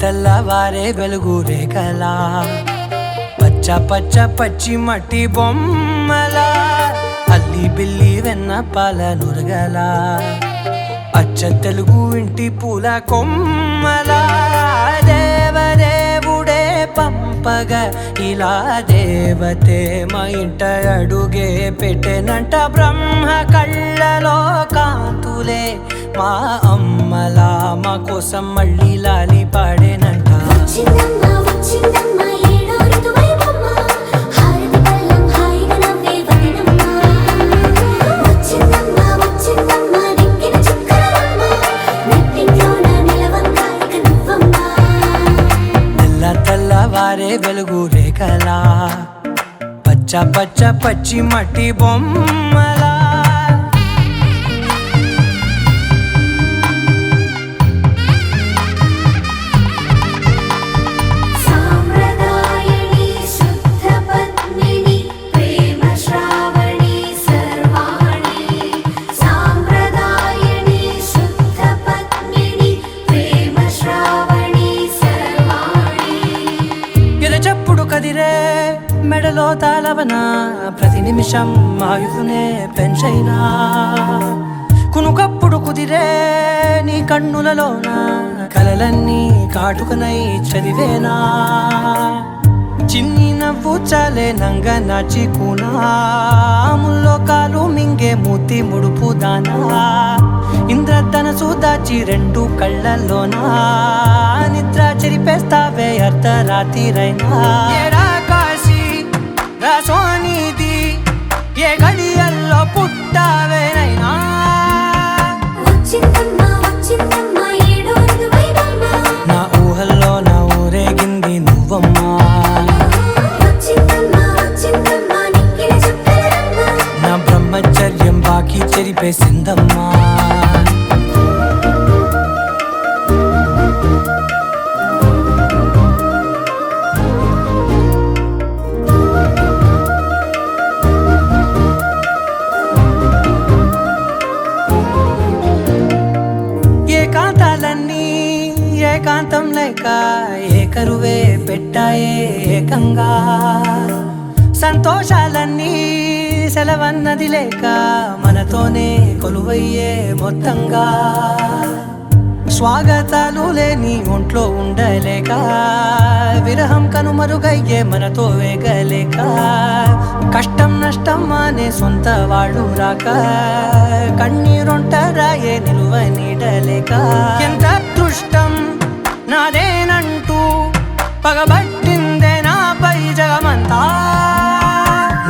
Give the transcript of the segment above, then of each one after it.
తెల్లవారే వెలుగు రేఖలా పచ్చ పచ్చ పచ్చి మట్టి బొమ్మలా అల్లి బిల్లి వెన్న పాల నురగలా అచ్చ తెలుగు ఇంటి పూల కొమ్మలా దేవదేవుడే పంపగా ఇలా దేవతే మా ఇంట అడుగే పెట్టెనంట బ్రహ్మ కళ్ళలో కాంతులే మా అమ్మలా మా కోసం మళ్ళీ లాలి పాడేనంట. తెల్లవారే వెలుగు రేఖలా పచ్చ పచ్చ పచ్చి మట్టి బొమ్మలా కదిరే మెడలో తాళవన ప్రతి నిమిషం ఆయుధునే పెంచైనా కునుకప్పుడు కుదిరే నీ కన్నులలోన కలలన్నీ కాటుకనై చదివేనా చిన్ని నవ్వు చాలే నంగ నాచి కూనాముల్లో కాలు మింగే మూతి ముడుపు దానా ఇంద్రధనసు దాచి రెండు కళ్ళల్లోనా నిద్ర చెరిపేస్తావే అర్ధరాత్రిరైనా ఏడా కాశీ రాసోనిది ఏ గడియల్లో పుట్టావేనైనా నా ఊహల్లో నా ఊరేగింది నువ్వమ్మా నా బ్రహ్మచర్యం బాకీ చెరిపేసిందమ్మా. ఏకాంతాలన్నీ ఏకాంతం లేక ఏకరువే పెట్టాయే ఏకంగా సంతోషాలన్నీ సెలవన్నది లేక మనతోనే కొలువయ్యే మొత్తంగా స్వాగతాలు లేని ఒంట్లో ఉండలేక విరహం కనుమరుగయ్యే మనతో వేగలేక కష్టం నష్టం అనే సొంత వాళ్ళు రాక కన్నీరొంటరాయే నిలువ నీడలేక ఎంత అదృష్టం నాదేనంటూ పగబట్టిందే నాపై జగమంతా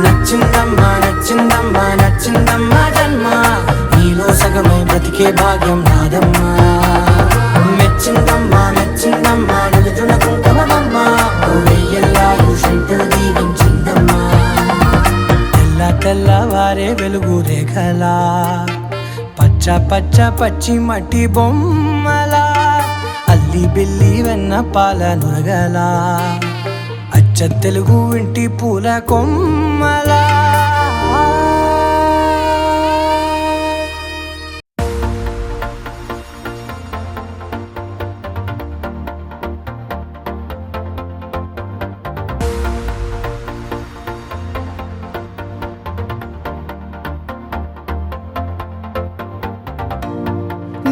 నచ్చిందమ్మా నచ్చిందమ్మా నచ్చిందమ్మా జన్మ నీలో సగమై బ్రతికే భాగ్యం నాదమ్మా మెచ్చిందమ్మా మెచ్చిందమ్మా నిలుచున కుంకుమమ్మా వెయ్యల్లాగు శంకులు దీవించిందమ్మా. తెల్లవారే వెలుగు రేఖలా పచ్చ పచ్చ పచ్చి మట్టి బొమ్మలా అల్లి బిల్లి వెన్న పాల నురగలా అచ్చ తెలుగు ఇంటి పూల కొమ్మలా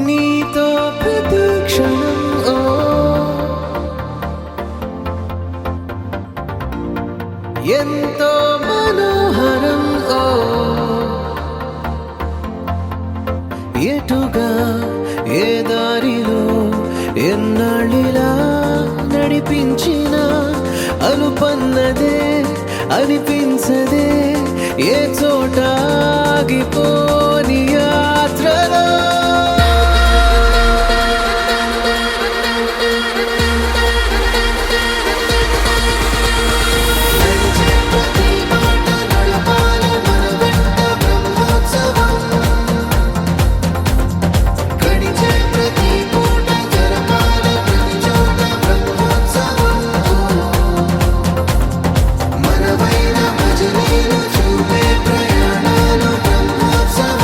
నీతో ప్రతి క్షణం ఎంతో మనోహరం ఎటుగా ఏ దారిలో ఎన్నాళ్ళిలా నడిపించిన అలుపన్నదే అనిపించదే ఏ చోట ఆగిపోని యాత్రలో మనవైన భజనీలు చూపే ప్రయాణాలు బ్రహ్మోత్సవం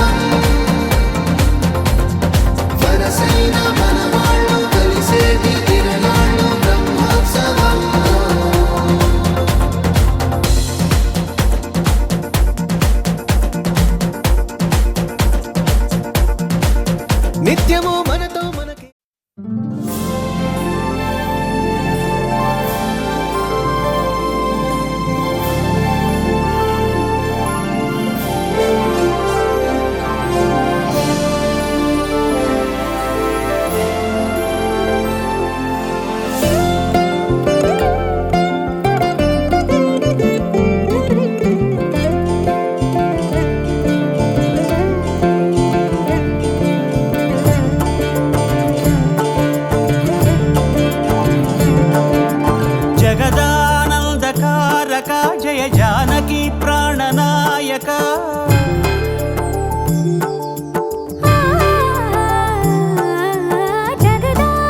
నిత్యము మనతో మనకి. జగదానందకారక జయ జానకి ప్రాణనాయక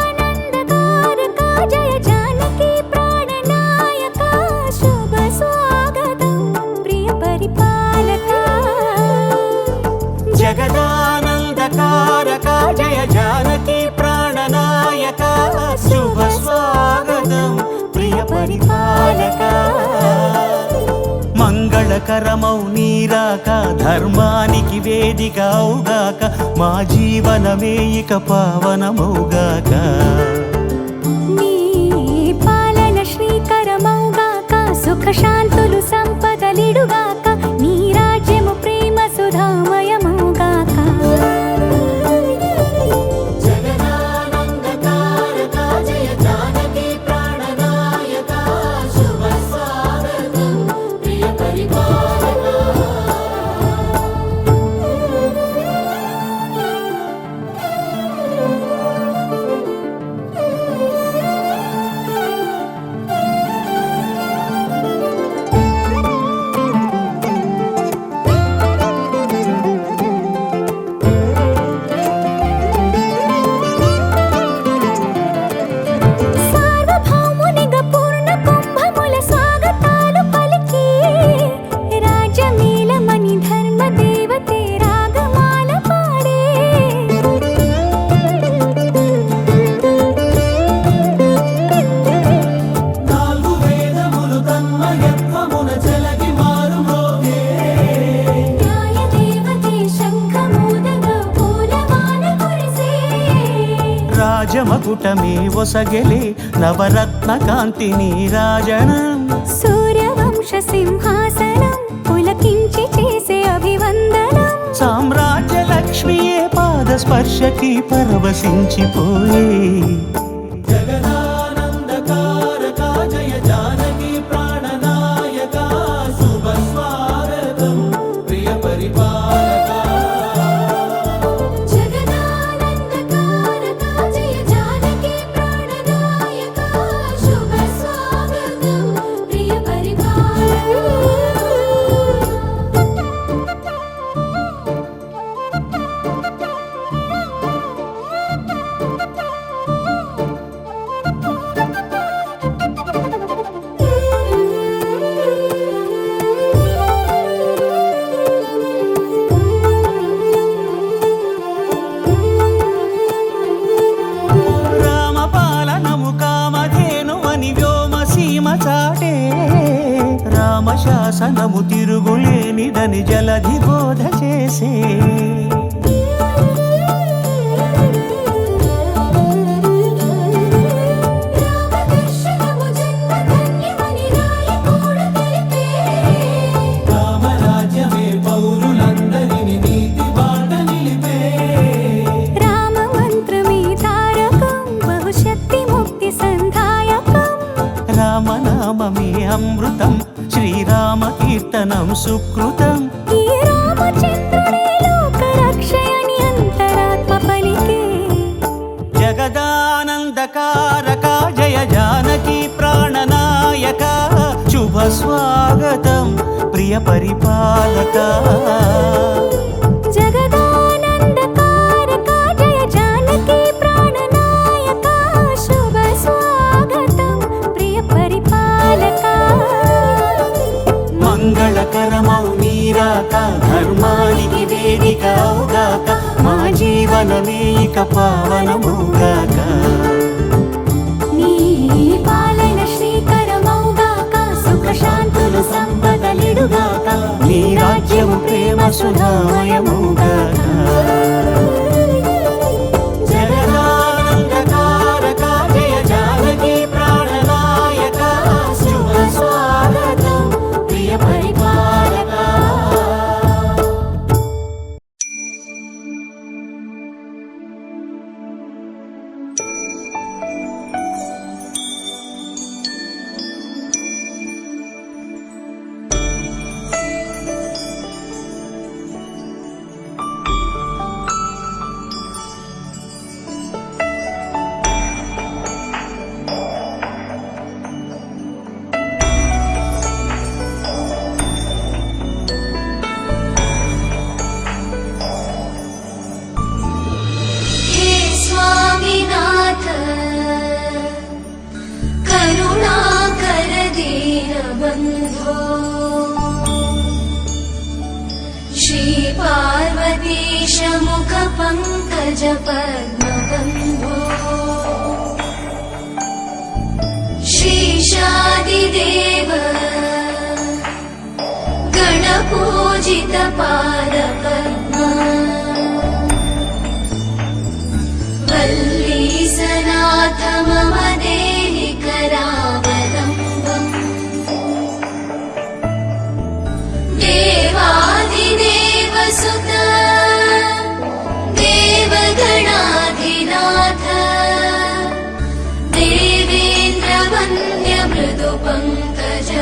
జగదానందకారక జయ జానకి ప్రాణనాయక శుభ స్వాగతం ప్రియ పరిపాలక జగదానందకారక జయ జానకి ప్రాణనాయక శుభ స్వాగతం ప్రియ పరిపాలక మంగళకరమౌ నీరాక ధర్మానికి వేదిక అవుగాక మా జీవనమే ఇక పావనమౌగాక నీ పాలన శ్రీకరమౌగాక సుఖ శాంతులు సంపదలిడుగాక నీ రాజ్యము ప్రేమ సుధామయమౌగాక సార్వభౌమునిగా పూర్ణ కుంభముల స్వాగతాలు పలికి రాజమేళమణి ధర్మ దేవతే రాగమాల పాడే నాలుగు వేదములు తన్మయత్వమున చెలగి మారుమోగే న్యాయ దేవతే శంఖమూదగా పూలవాన కురిసే రాజమకుటమే ఒసగెలే నవరత్న కాంతి నీరాజనం సూర్యవంశ సింహాసనం పులకించి చేసే అభివందనం సామ్రాజ్య లక్ష్మియే పాద స్పర్శకి పరవశించిపోయే జగదానందకారక జయ జానకి ప్రాణనాయక శుభ స్వాగతం ప్రియ పరిపాలక జగదానందకారక జయ జానకి ప్రాణనాయక శుభ స్వాగతం ప్రియ పరిపాలక రామపాలనము కామధేనువని వ్యోమ సీమ చాటే రామశాసనము తిరుగులేనిదని జలధి బోధ చేసే రామదర్శనము జన్మధన్యమని రాయకూడ తెలిపే రామరాజ్యమే పౌరులందరిని నీతి బాట నిలిపే రామమంత్రమే తారకం బహుశక్తి ముక్తి సంధాయకం రామనామమే అమృతం శ్రీరామ కీర్తనం సుకృతం ఈ రామచంద్రుడే లోక రక్షయని అంతరాత్మ పలికే జగదానందకారక జయ జానకి ప్రాణనాయక శుభ స్వాగతం ప్రియ పరిపాలక జగదానందకారక జయ జానకి ప్రాణనాయక శుభ స్వాగతం ప్రియ పరిపాలక మంగళకరమౌ నీరాక ధర్మానికి వేదిక అవుగాక మా జీవనమే ఇక పావనమౌగాక నీ పాలన శ్రీకరమౌగాక సుఖ శాంతులు సంపదలిడుగాక నీ రాజ్యము ప్రేమ సుధామయమౌగాక श्रीपार्वतीशमुखपङ्कजपद्मबन्धो श्रीशादिदेव गणपूजितपादपद्मा वल्लीसनाथ मम देहि करावलम्बम् देवादिदेवसुत देवगणाधिनाथ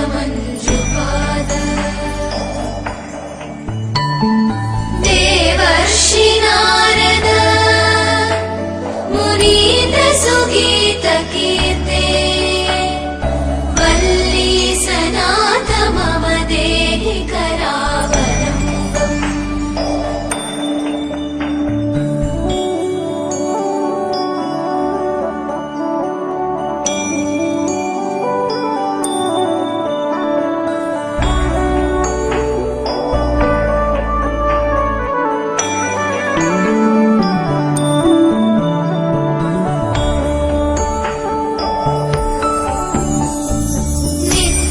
देवेन्द्रवन्द्यमृदुपङ्कजमञ्जुपाद देवर्षि नारद मुनीन्द्रसुगीतकीर्ते वल्लीसनाथ मम देहि करावलम्बम्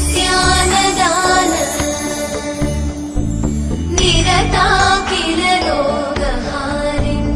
नित्यानदान निरताकिल रोगहारिन्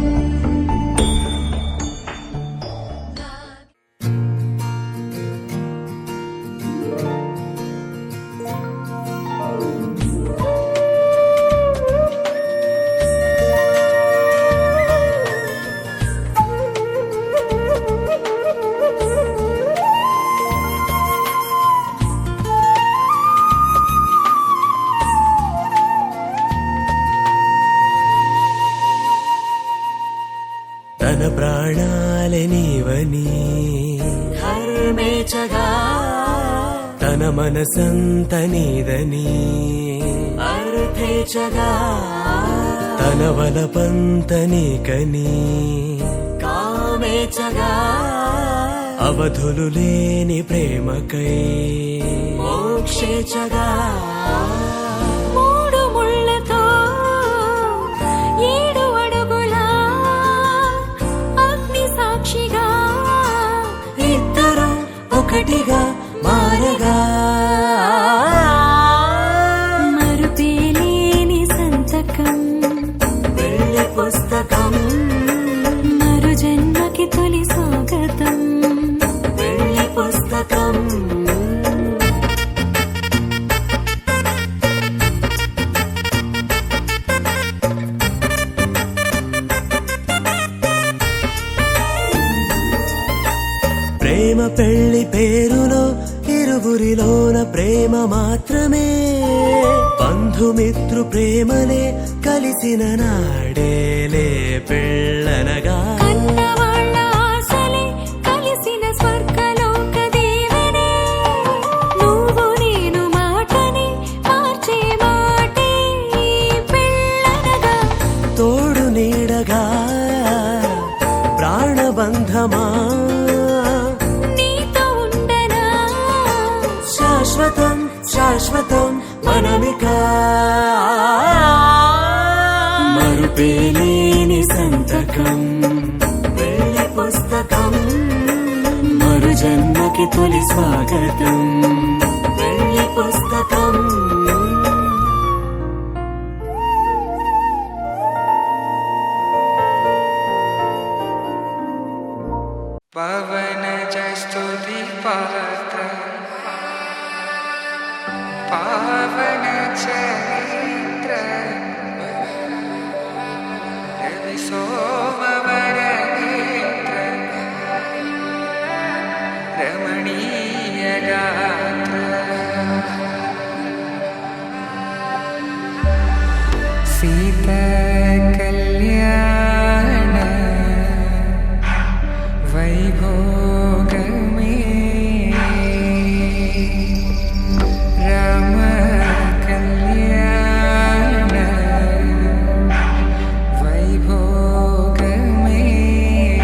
తన ప్రాణాలే నీవని హర్మేచగా తన మనసంత నీదని అర్థేచగా తన వలపంత నీకని కామేచగా అవధులు లేని ప్రేమకై మోక్షేచగా మూడు ముళ్ళతో ఏడు అడుగుల అగ్ని సాక్షిగా ఇద్దరు ఒకటిగా మారగా మరుపేలేని సంతకం వెళ్ళి పుస్తకం మరు జన్మకి తొలి స్వాగతం వెళ్ళి పుస్తకం ప్రేమ పెళ్లి పేరులో ఇరువురిలోన ప్రేమ మాత్రమే బంధుమిత్రు ప్రేమలే కలిసిన నాడేలే పెళ్ళనగా కన్నవాళ్ళ ఆశలే కలిసిన స్వర్గలోక దేవనే నువ్వు నేను మాటని మార్చే మాటే పెళ్ళనగా తోడు నీడగా ప్రాణబంధమా నీతో ఉండనా శాశ్వతం శాశ్వతం మనమిక మరుపేలేని సంతకం వెళ్ళి పుస్తకం మరు జన్మకి తొలి స్వాగతం వెళ్ళి పుస్తకం पवनज स्तुति पात्र पावन चरित्र रवि सोमवर नेत्र रमणीय गात्र सीता कल्याण वैभोग में राम कल्याण वैभोग में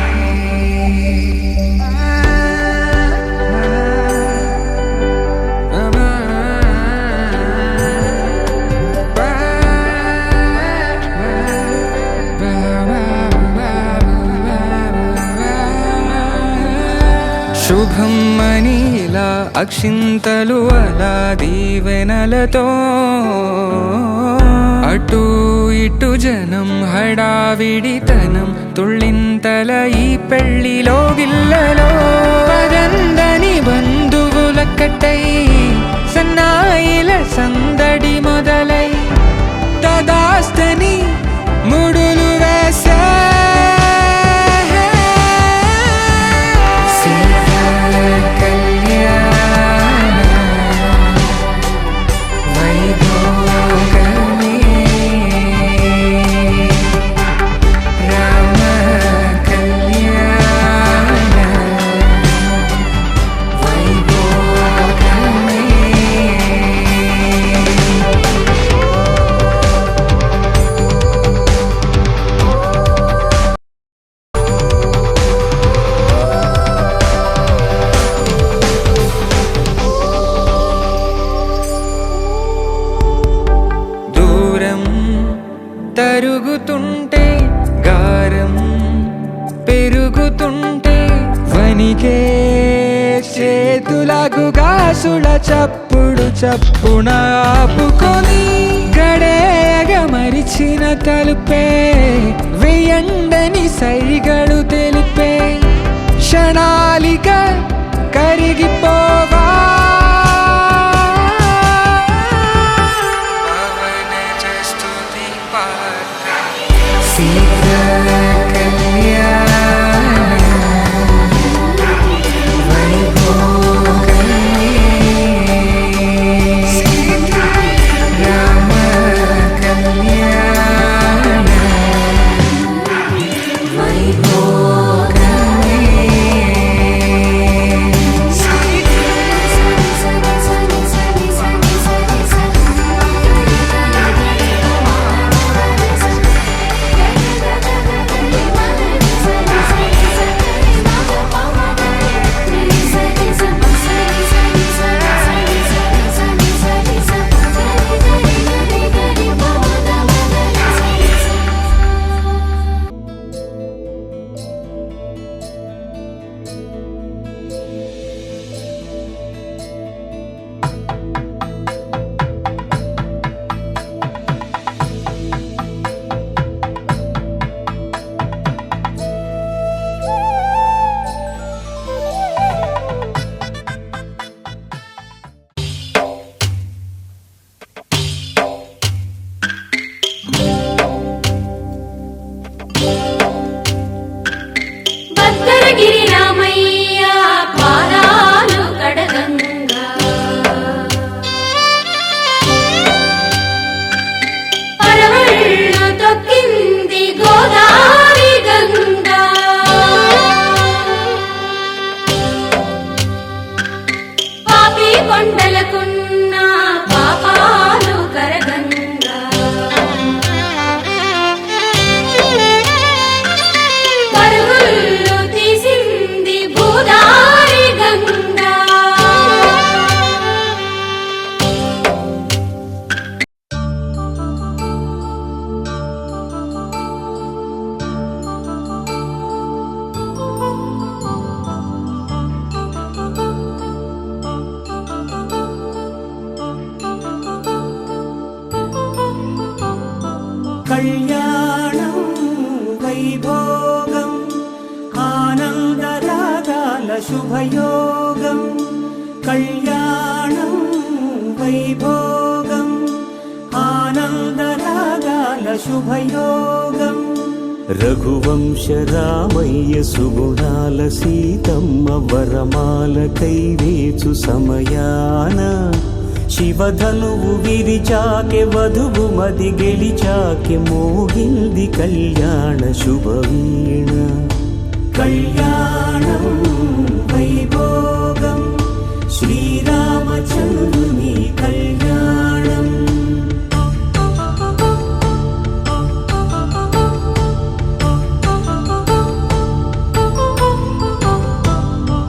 శుభం అని ఇలా అక్షింతలు అలా దీవెనలతో అటు ఇటు జనం హడావిడితనం తుళ్ళింతల ఈ పెళ్లిలో గిల్లలో పదందని బంధువులక్కటై సన్నాయిల సందడి మొదలై తదాస్తని ముడులు వేసే తరుగుతుంటే గారం పెరుగుతుంటే వనికే చేతులకు గాసుల చప్పుడు చప్పున ఆపుకొని గడేగ మరిచిన తలుపే వెయ్యండని సైగడు తెలిపే క్షణాలిక కరిగిపోవా కళ్యాణం వైభోగం ఆనందరాగాల శుభయోగం కళ్యాణం వైభోగం ఆనందరాగాల శుభయోగం రఘువంశ రామయ్య సుగుణాల సీతమ్మ వరమాల కైవేచు సమయాన శివధనువు విరిచాకె వధువు మది గెలిచాకె మోగింది కళ్యాణ శుభవీణ కళ్యాణం వైభోగం శ్రీరామచంద్రుని కళ్యాణం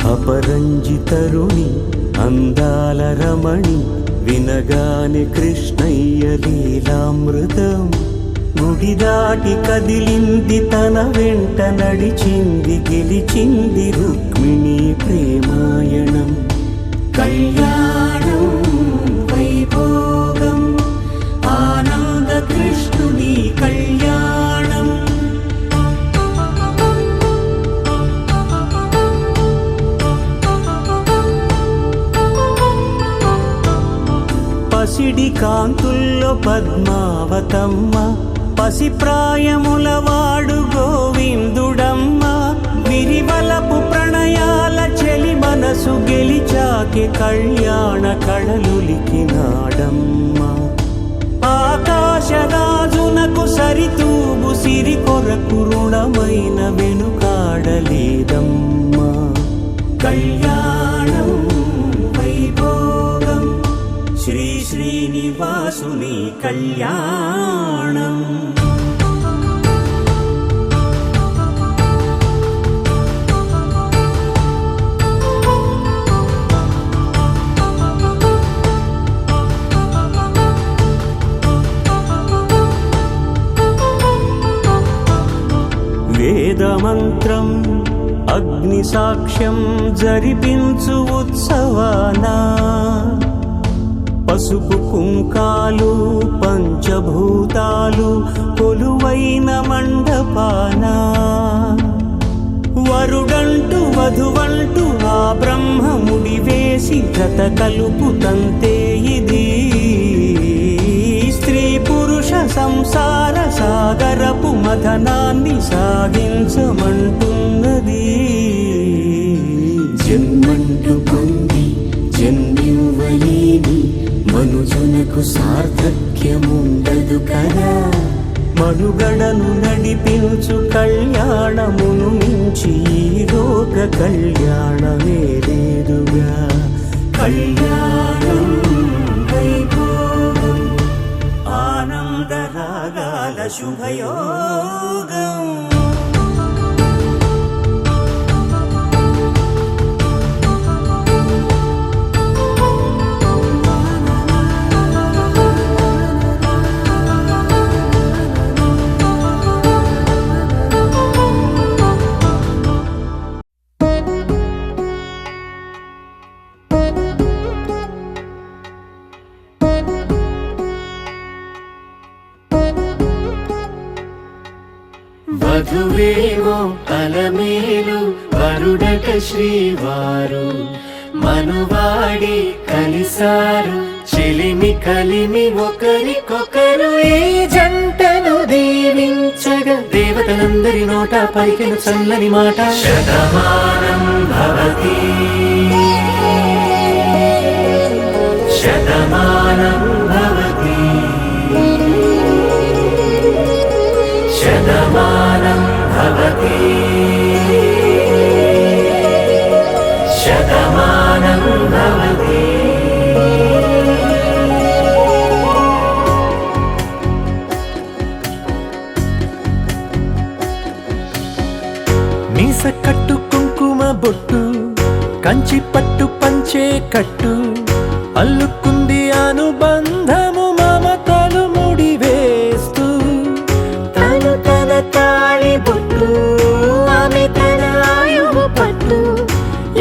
అపరంజి తరుణి అందాల రమణి వినగానే కృష్ణయ్య లీలామృతం గుడి దాటి కదిలింది తన వెంట నడిచింది గెలిచింది రుక్మిణి ప్రేమాయణం. కళ్యాణం వైభోగం ఆనంద కృష్ణుని కళ్యాణం. పసిడి కాంతుల్లో పద్మావతమ్మ పసిప్రాయముల వాడు గోవిందుడమ్మ. విరివలపు ప్రణయాల చెలి మనసు గెలిచాకే కళ్యాణ కళలులికినాడమ్మ. ఆకాశరాజునకు సరితూగు సిరి కొరకు రుణమైన వెనుకాడలేదమ్మా. కళ్యాణం వైభోగం శ్రీ శ్రీనివాసుని కళ్యాణం. వేదమంత్రం అగ్ని సాక్ష్యం జరిపించు ఉత్సవానా. పసుపు కుంకాలు పంచభూతాలు కొలువైన మండపానా. వరుడంటూ వధువంటూ ఆ బ్రహ్మముడి వేసి జత కలుపు తంతే ఇది. స్త్రీ పురుష సంసార సాగరపు మథనాన్ని సాగించమంటున్నది. జన్మంటూ పొంది జన్మివ్వలేని మనుజునకు సార్థక్యముండదు కదా. మనుగడను నడిపించు కళ్యాణమును మించి ఈ లోక కళ్యాణమే లేదుగా. కళ్యాణం వైభోగం ఆనంద రాగాల శుభయోగం. వధువేమో అలమేలు వరుడట శ్రీవారు. మనువాడి కలిసారు చెలిమి కలిమి ఒకరికొకరు. ఈ జంటను దీవించగా దేవతలందరి నోట పలికిన చల్లని మాట. శతమానం భవతి శతమానం భవతి శతమానం భవతి శతమానం భవతి. మీస కట్టు కుంకుమ బొట్టు కంచి పట్టు పంచే కట్టు అల్లుకుంది అనుబంధము మమతలు ముడివేస్తూ. తను తన తాళి బొట్టు ఆమె తన ఆయువు పట్టు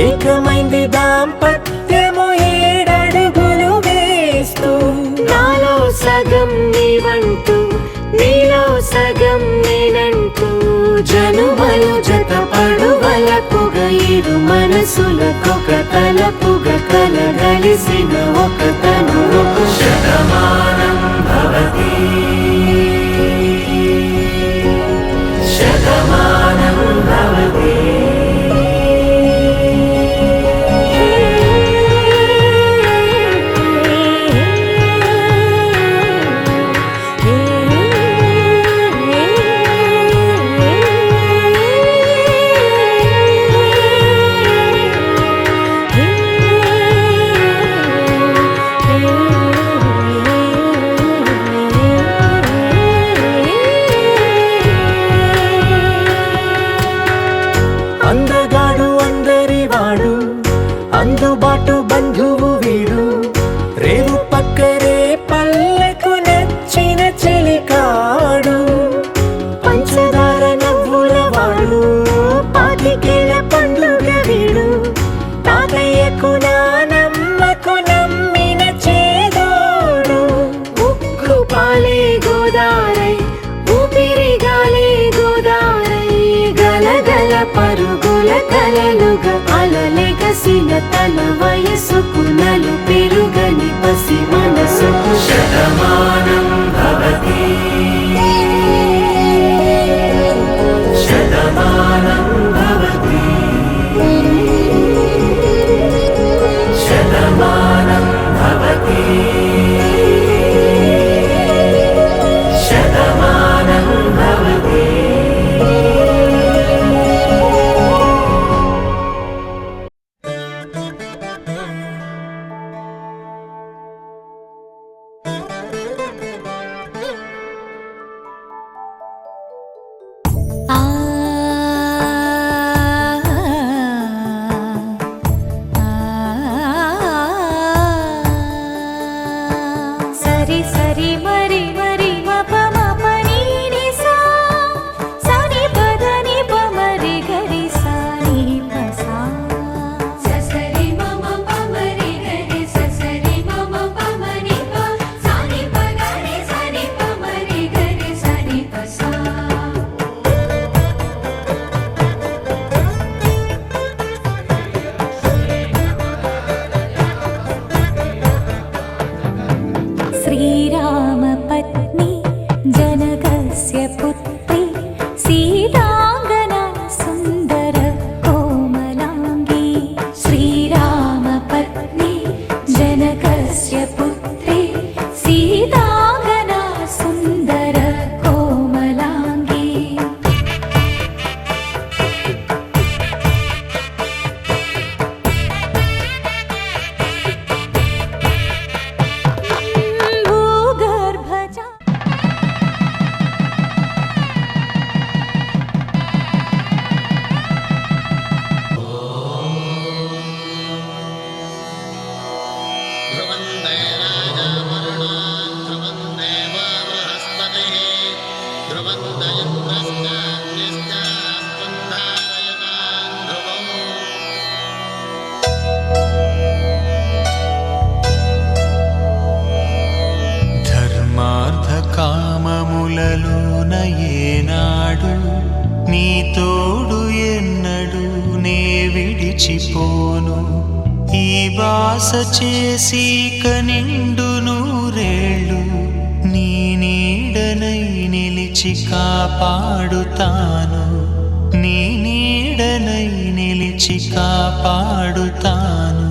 ఏకమైంది దాంపత్యము 7 అడుగులు వేస్తూ. నాలో సగం నీవంటూ నీలో సగం నేనంటూ జనుమలు జత పడువలపుగ ఇరు మనసులకొక తలపుగ కలగలిసిన ఒక తను. శతమానం భవతి శతమానం భవతి. పరుగుల కలలుగా అలలెగసిన తన వయసుకు నలు పెరుగని పసి మనసుకు శతమానం భవతి శతమానం భవతి శతమానం భవతి శతమానం భవతి. ఆ సరి సరి మరి మరి మప మప నీ ని సా సని పద ని ప మరి గరి సా ని ప సా ససరి మమ ప మరి గరి ససరి మమ ప మరి ప సా ని ప గరి సా ని ప మరి గరి సా ని ప సా श्रीरामपत्नी जनकस्य पुत्री सीताङ्गना सुन्दर कोमलाङ्गी श्रीरामपत्नी जनकस्य पुत्री सीताङ्गना सुन्दर कोमलाङ्गी भूगर्भजा ध्रुवन्ते राजावरुणान् ध्रुवं देवा बृहस्पतिः ध्रुवन्त इन्द्रश्चाग्निश्चास्तं धारयतान् ध्रुवम्. ధర్మార్థ కామములలోన ఏనాడు నీ తోడు ఎన్నడు నే విడిచిపోను ఈ బాస చేసి కనిండు నూరేళ్ళు నీ నీడనై నిలిచి కాపాడుతాను నీ నీడనై నిలిచి కాపాడుతాను.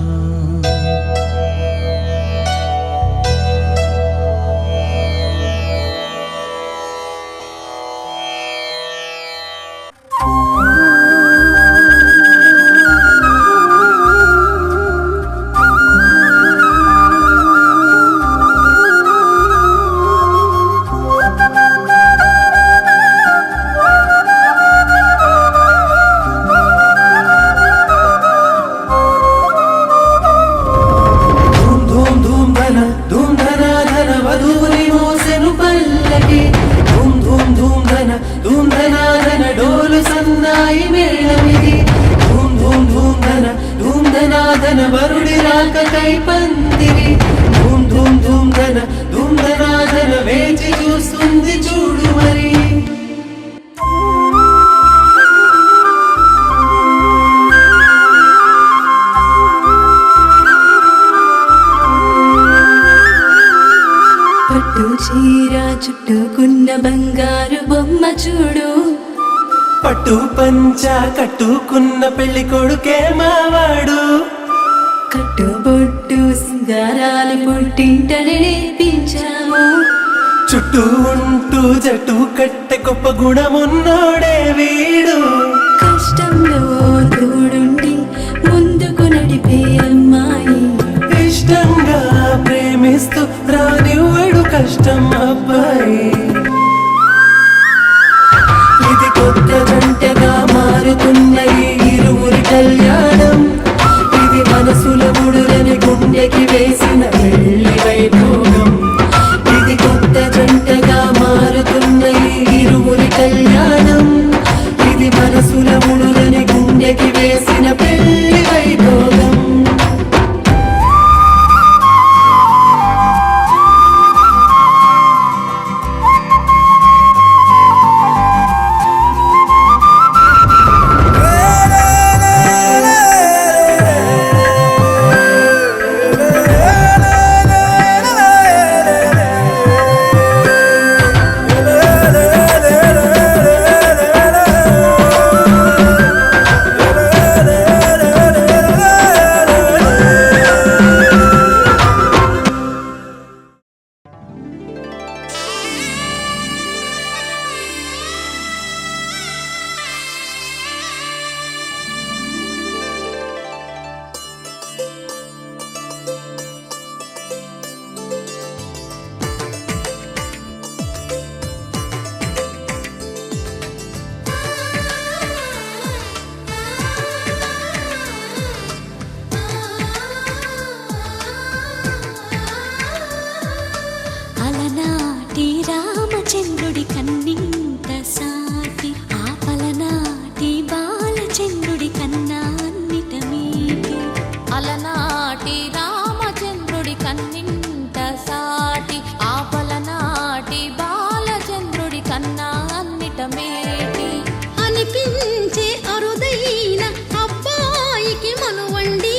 ధూమ్ ధూమ్ ధూమ్ ధన ధన వధువుని మోసెను పల్లకి ధూమ్ ధూమ్ ధూమ్ ధన డోలు సన్నాయి మేళమిది ధూమ్ ధన వరుడి రాక కై పందిరి ధూమ్ ధన వేచి చూస్తుంది చూడు మరి. పట్టు చీర చుట్టుకున్న బంగారు బొమ్మ చూడు పట్టు పంచ కట్టుకున్న పెళ్లి కొడుకే మావాడు కట్టుబొట్టు సింగారాలు పుట్టింటనే నేర్పించాము చుట్టూ ఉంటూ జట్టు కట్టె గొప్ప గుణమున్నోడే వీడు కష్టంలో తోడుండి ముందుకు నడిపే అమ్మాయి ఇష్టంగా ప్రేమిస్తూ రానివ్వడు కష్టం అబ్బాయి ఇది కొత్త జంటగా మారుతున్న ఈ ఇరువురి కళ్యాణం ఇది మనసుల ముడులని గుండెకి వేసిన పెళ్లి వైభోగం ఇది కొత్త జంటగా మారుతున్న ఈ ఇరువురి కళ్యాణం ఇది మనసుల ముడులని గుండెకి వేసిన పెళ్లి వైభోగం. కనిపించే అరుదైన అబ్బాయికి మనువండి.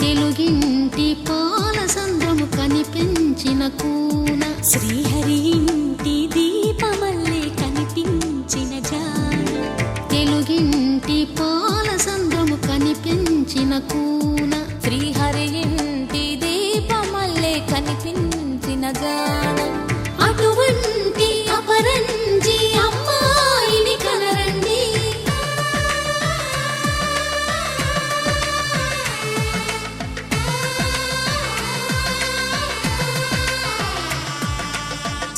తెలుగింటి పాల సంద్రము కనిపించిన కూన, శ్రీహరి ఇంటి దీపమల్లే కనిపించిన జాన. తెలుగింటి పాల సంద్రము కనిపించిన కూన, శ్రీహరి ఇంటి దీపమల్లే కనిపించిన జాన. అటువంటి అపరంజి అమ్మాయిని కనరండి.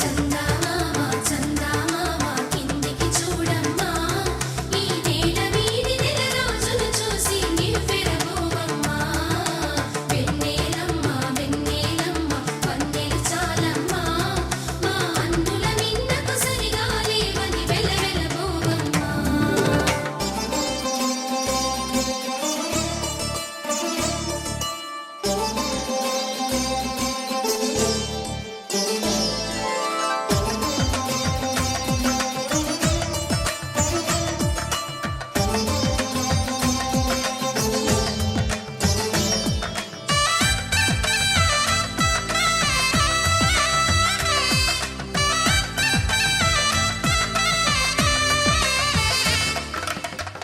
చందమామ చందమామ కిందికి చూడమ్మా, ఈ నేల వీడి నెల రోజులు చూసి నివ్వెరబోవమ్మా. వెన్నెలమ్మ వెన్నెలమ్మ వన్నెలు చాలమ్మా, మా అన్నుల మిన్నకు సరిగా లేవని వెలవెలబోవమ్మా.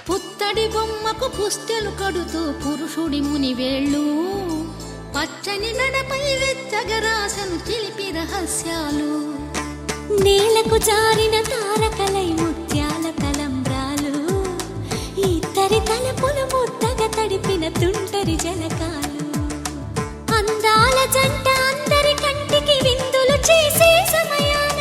పుత్తడి బొమ్మకు పుస్తెలు కడుతూ పురుషుడి ముని వేళ్ళు, పచ్చని నడపై వెచ్చగరాసను చిలిపి రహస్యాలు. నేలకు జారిన తారకలై ముత్యాల తలంబ్రాలు, ఇద్దరి తలపులు ముద్దగా తడిపిన తుంటరి జలకాలు. అందాల జంట అందరి కంటికి విందులు చేసే సమయాన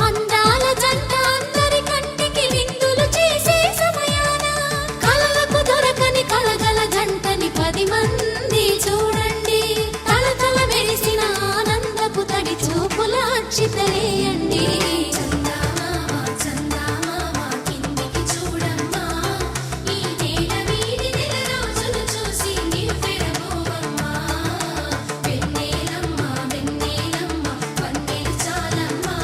అందాల జంట అందరి కంటికి విందులు చేసే సమయాన కలలకు దొరకని కలగల జంటని 10 మంది చూడండి. తలతల మెరిసిన ఆనందపు తడి చూపుల అక్షితలేయండి. చందమామ చందమామ కిందికి చూడమ్మా, ఈ నేల వీడి నెల రోజులు చూసి నివ్వెరబోవమ్మా. వెన్నెలమ్మ వెన్నెలమ్మ వన్నెలు చాలమ్మా,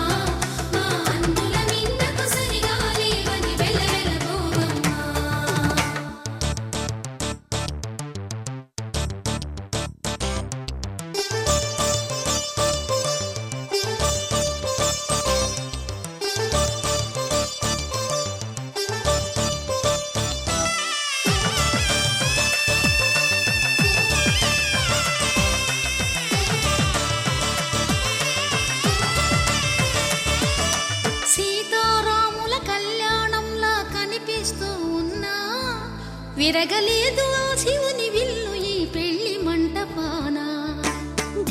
మా అన్నుల మిన్నకు సరిగా లేవని వెలవెలబోవమ్మా. సీతారాముల కళ్యాణంలా కనిపిస్తూ ఉన్నా, విరగలేదు ఆ శివుని విల్లు ఈ పెళ్లి మంటపాన.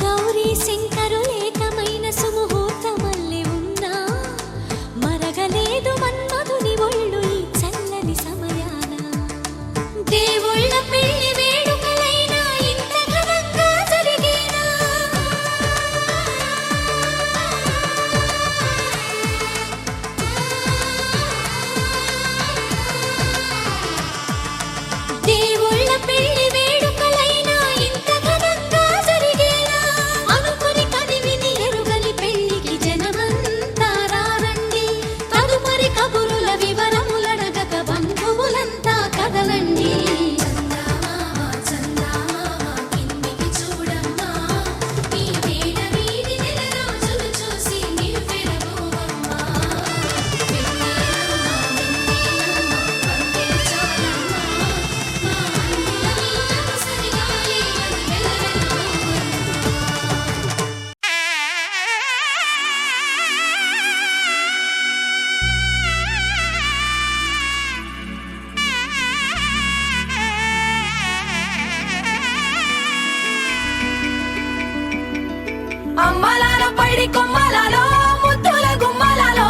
గౌరీ శంకరులేకమైన సుముహూర్తమల్లె ఉన్నా, మరగలేదు మన్మధుని ఒళ్ళు ఈ చల్లని సమయాన. దేవుళ్ళ పెళ్లి వేడుకలైనా ఇంత ఘనంగా జరిగేనా? దేవుళ్ళ పెళ్లి వేడుకలైనా ఇంత ఘనంగా జరిగేనా? అనుకుని కనివిని ఎరుగని పెళ్లికి జనమంతా రారండి. తదుపరి కబురుల వివరములడగక బంధువులంతా కదలండి. చందమామ చందమామ కిందికి చూడమ్మా, ఈ నేల వీడి నెల రోజులు చూసి నివ్వెరబోవమ్మా. వెన్నెలమ్మ వెన్నెలమ్మ వన్నెలు చాలమ్మా, మా అన్నుల మిన్నకు సరిగా లేవని వెలవెలబోవమ్మా. అమ్మలాల పైడి కొమ్మలలో ముద్దుల గుమ్మలలో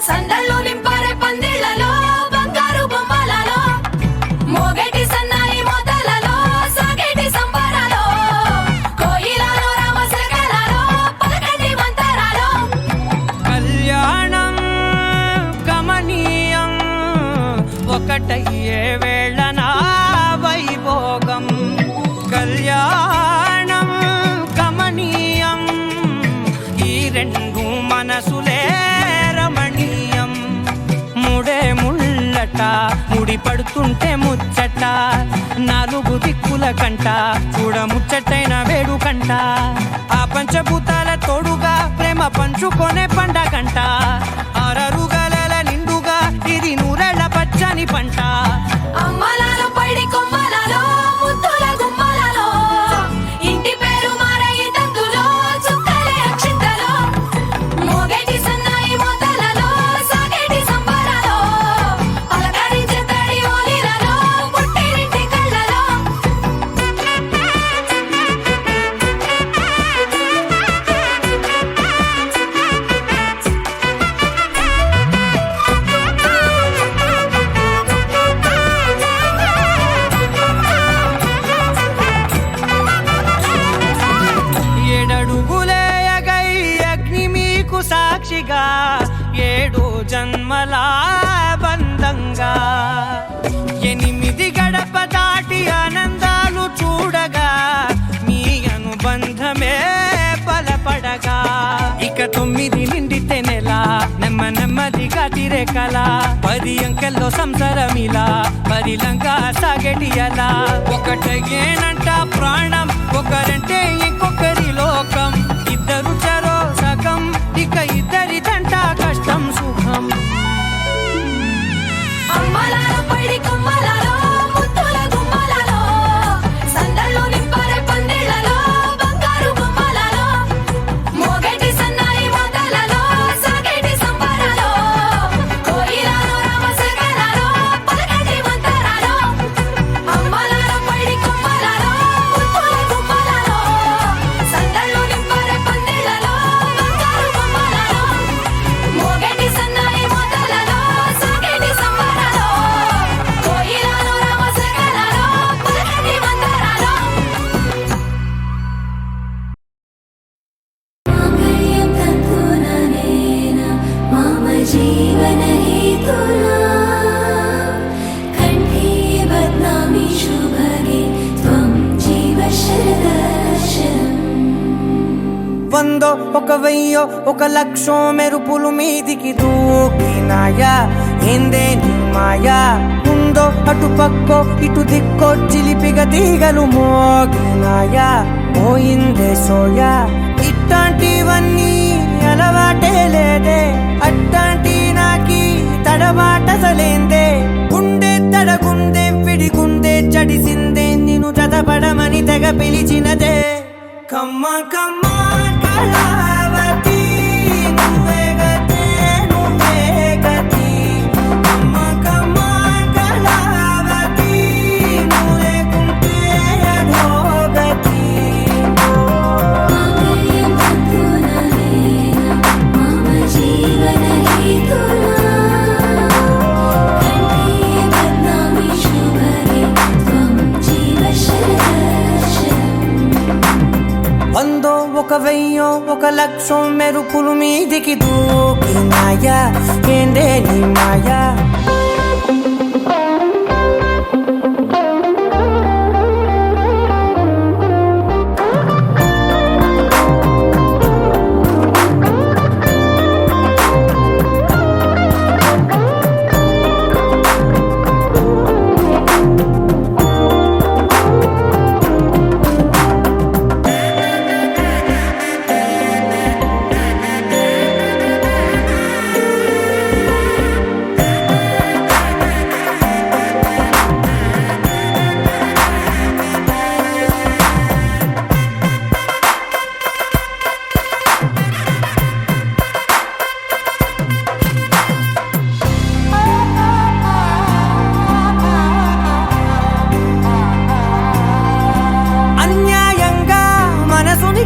సందళ్ళు నింపారే పందిళ్లలో బంగారు బొమ్మలలో మోగేటి సన్నాయి మోతలలో సాగేటి సంబరాలో కోయిలలో రామశకలలో పలకటి మంతరాలో పడుతుంటే ముచ్చట నాలుగు దిక్కుల కంట చూడ ముచ్చటైన వేడుకంట ఆ పంచభూతాల తోడుగా ప్రేమ పంచుకొనే పండగంట ఆరరుగల నిండుగా ఇది నూరెళ్ళ పచ్చని పంట అమ్మలాలో పడి కొమ్మలలో ముద్దుల గుమ్మలలో ఇంటి పేరు మారయి తందులో చుక్కలే అక్షింతలో మోగేటి సన్నాయి మోతలలో సాగేటి సంబరాలో పలకరించే తడి ఓలిలలో పుట్టినింటి కళ్ళలో ఏడడుగులేయగై అగ్ని మీకు సాక్షిగా 7 జన్మల బంధంగా 8 గడప దాటి ఆనందాలు చూడగా మీ అనుబంధమే బలపడగా ఇక 9 నిండితే నెల నెమ్మదిగా తిరే కల 10 అంకెల్లో సంసారమిలా పరిలంగా సాగేటి అలా ఒకటేనంట ప్రాణం ఒకరంటే ఇంకొకరి లోకం ఇద్దరు చరో సగం ఇక ఇద్దరిదంట కష్టం సుఖం అమ్మలాలో పడి కొమ్మలలో ముద్దుల గుమ్మలలో సందళ్ళు నింపరే పందిళ్ళలో బంగారు గుమ్మలలో మోగేటి సన్నాయి మోతలలో సాగేటి సంబరాలో కోయిలలో రామశకరాలో పలకటి మంతరాలో అమ్మలాలో పడి కొమ్మలలో ముద్దుల గుమ్మలలో సందళ్ళు నింపరే పందిళ్ళలో బంగారు గుమ్మలలో మోగేటి సన్నాయి మోతలలో సాగేటి సంబరాలో కోయిలలో రామశకరాలో పలకటి మంతరాలో మాంగళ్యం తంతుననేన మమ జీవన హేతునా కంఠే బధ్నామి శుభగే త్వం జీవ శరదర్శనం 100 1 వెయ్యో 1 లక్షో మెరుపులు మీదికి దూకినాయా ఏందే నీ మాయా ఉందో అటు పక్కో ఇటు దిక్కో చిలిపిగా తీగలు మోగినాయా పోయిందే సోయా ఇట్లాంటివన్నీ అలవాటే లేదే అట్లాంటి నాకి తడబాటసలేందే గుండె తడగుందే విడిగుందే చడిసిందే నిన్ను చదపడమని తెగ పిలిచినదే కమ్మ కమ్మ కళావతి నువ్వే గతే నువ్వే గతి కమ్మ కమ్మ కళావతి నువ్వు లేకుంటే అధోగతి మాంగళ్యం తంతుననేన మమ జీవన హేతునా కంఠే బధ్నామి శుభగే త్వం జీవ శరదర్శనం 100 1 వెయ్యో 1 లక్షో మెరుపులు మీదికి దూకినాయా ఏందే నీ మాయా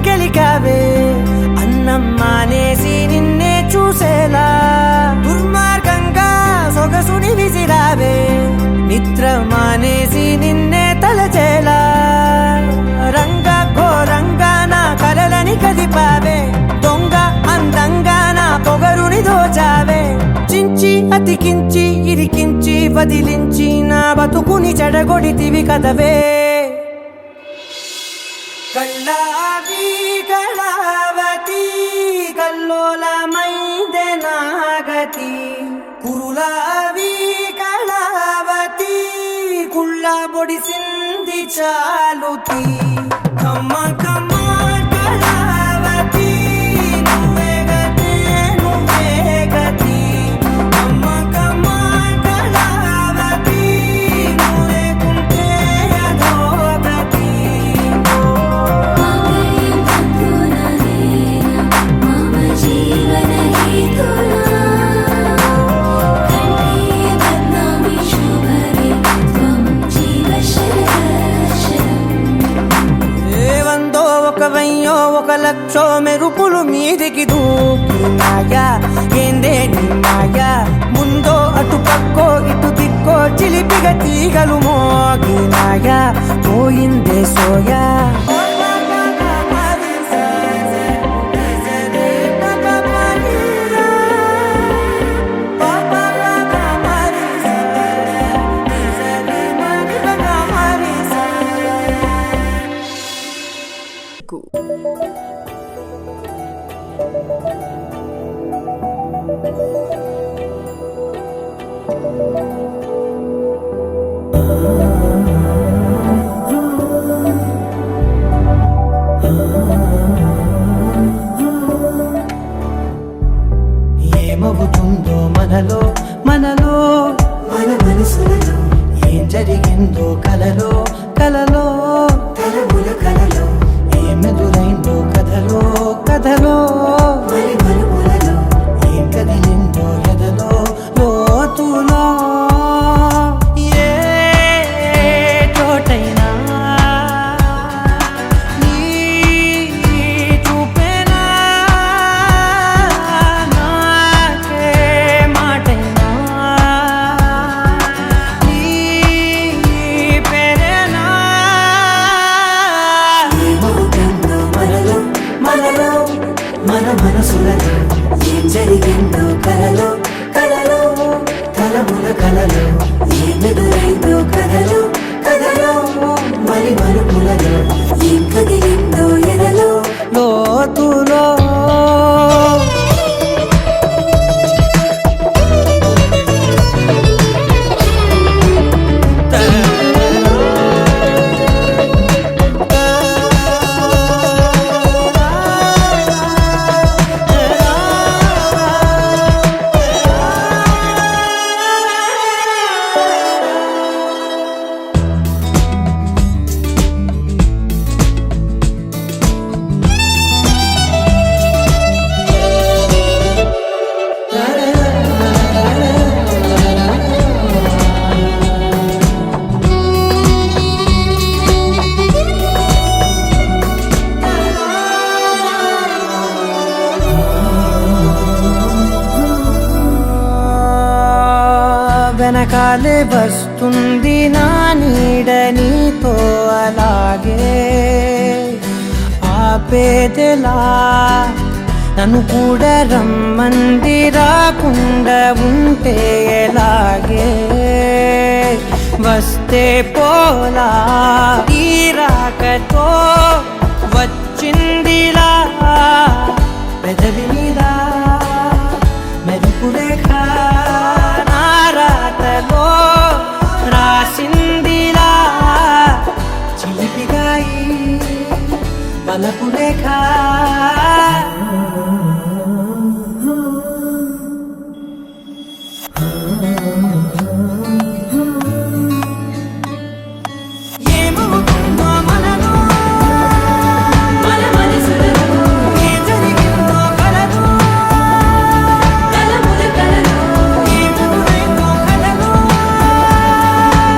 గెలికావే అన్నం మానేసి నిన్నే చూసేలా దుర్మార్గంగా సొగసుని విసిరావే నిద్ర మానేసి నిన్నే తలచేలా రంగ ఘోరంగా నా కలలని కదిపావే దొంగ అందంగా నా పొగరుని దోచావే చించి అతికించి ఇరికించి వదిలించి నా బతుకుని చెడగొడితివి కదవే కళ్ళావి కళావతి కల్లోలమైందే నాగతి కురులావి కళావతి కుళ్ళ బొడిసింది చాలుతి కమ్మ కమ్మ కళావతి నువ్వే గతి నువ్వే గతి కమ్మ కమ్మ కళావతి నువ్వే కుంటే అధోగతి మమ జీవన హేతునా కంఠే బద్నామి శుభరే త్వం జీవ శరణం. ఏవందో ఒక వెయ్యో ఒక లక్షో మెరుపులు మీదికి దూకినాయా ఏందే నీ మాయా ముందో అటు పక్కో ఇటు దిక్కో చిలిపిగ తీగలు మోగినాయా పోయిందే సోయా ఏమవుతుందో మనలో మనలో మన మనసులలో ఏం జరిగిందో కలలో కలలో తలముల కలలో ఏమెదురైందో కథలో కథలో మరి మరుపులలో ఏం కదిలిందో ఎదలో లోతులో ఏ చోటైనా నీ చూపేనా నాకే మాటైనా నీ పేరేనా ఏమవుతుందో మనలో మనలో మన మనసులలో ఏం జరిగిందో కలలో కలలో తలముల కలలో ఏమెదురైందో కథలో కథలో మరి మరుపులలో ఏం కదిలిందో ఎదలో లోతులో వెనకాలే వస్తుంది నా నీడ నీతో అలాగే ఆపేదెలా నన్ను కూడా రమ్మంది రాకుండా ఉంటే ఎలాగే వస్తే పోలా ఈ రాకతో వచ్చిందిలా పెదవి మీద మెరుపు రేఖ నారాతలో రాసిందిలా చిలిపిగాయి వలపు రేఖ ఏమవుతుందో మనలో మన మనసులలో ఏం జరిగిందో కలలో తలముల కలలో ఏమెదురైందో కథలో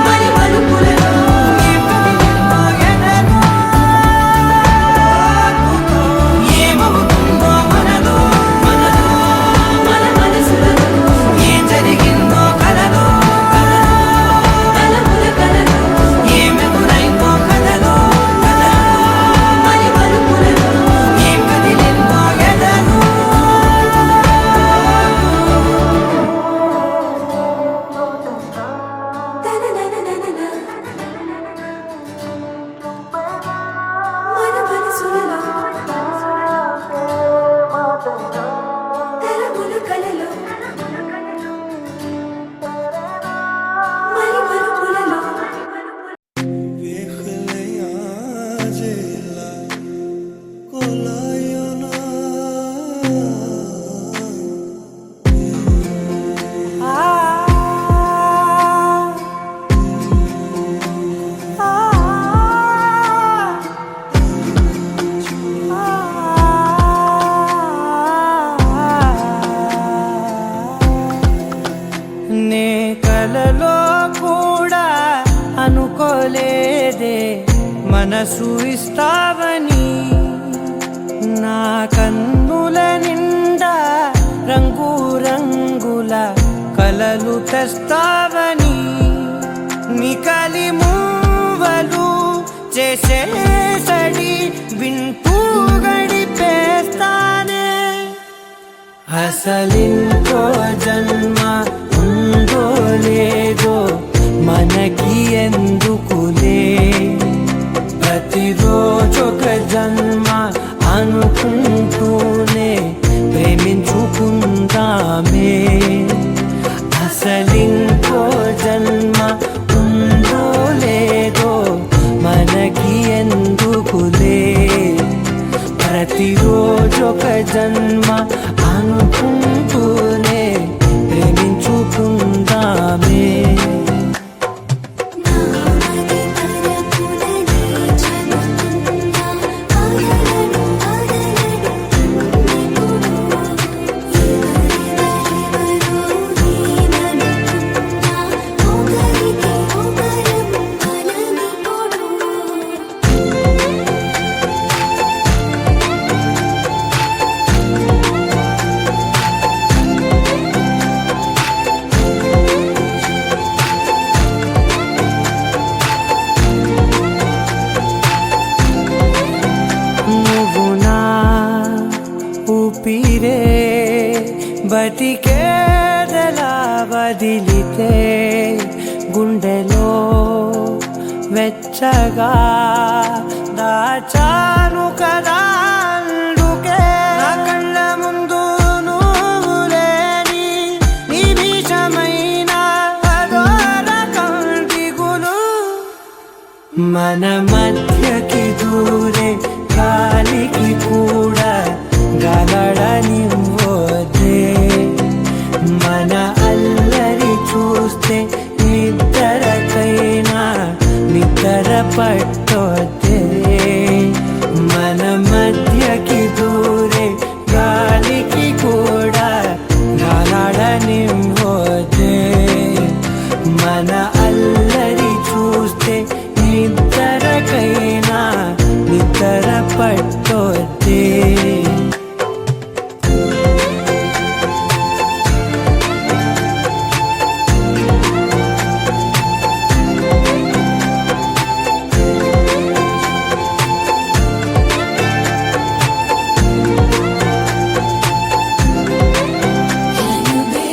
మరి మరుపులలో ఏం కదిలిందో ఎదలో మనసు ఇస్తావని నా కన్నుల నిండా రంగు రంగుల కలలు తెస్తావని నికలి మూవలు చేసేసడి వింటూ గడిపేస్తానే అసలింకో జన్మ ఉందో లేదో మనకి ఎందుకులే ప్రతిరోజొక జన్మ అనుకుంటూనే ప్రేమించుకుందామే అసలింకో జన్మ ఉందో లేదో మనకి ఎందుకులే ప్రతిరోజొక జన్మ అనుకుంటూనే ప్రేమించుకుందామే నామది తరపులని చెబుతున్నా ఆగలను ఎవరెవరెవరో నీవనుకున్నా ఒకరికి ఒకరం కలనిపోడు నువ్వు నా ఊపిరే బతికేదలా వదిలితే గుండెలో వెచ్చగా దాచాను కదా అందుకే నా కళ్ళ ముందు నువ్వు లేని నిమిషమైన అదోర కంటిగులు మన మధ్యకి దూరే గాలికి కూడా గలడనివ్వదే మన అల్లరి చూస్తే నిద్రకైనా నిద్ర పట్టొద్దే మన మధ్యకి దూరే గాలికి కూడా గలడనివ్వదే మన అల్లరి చూస్తే నిద్రకైనా నిద్ర పట్టొద్దే Can you be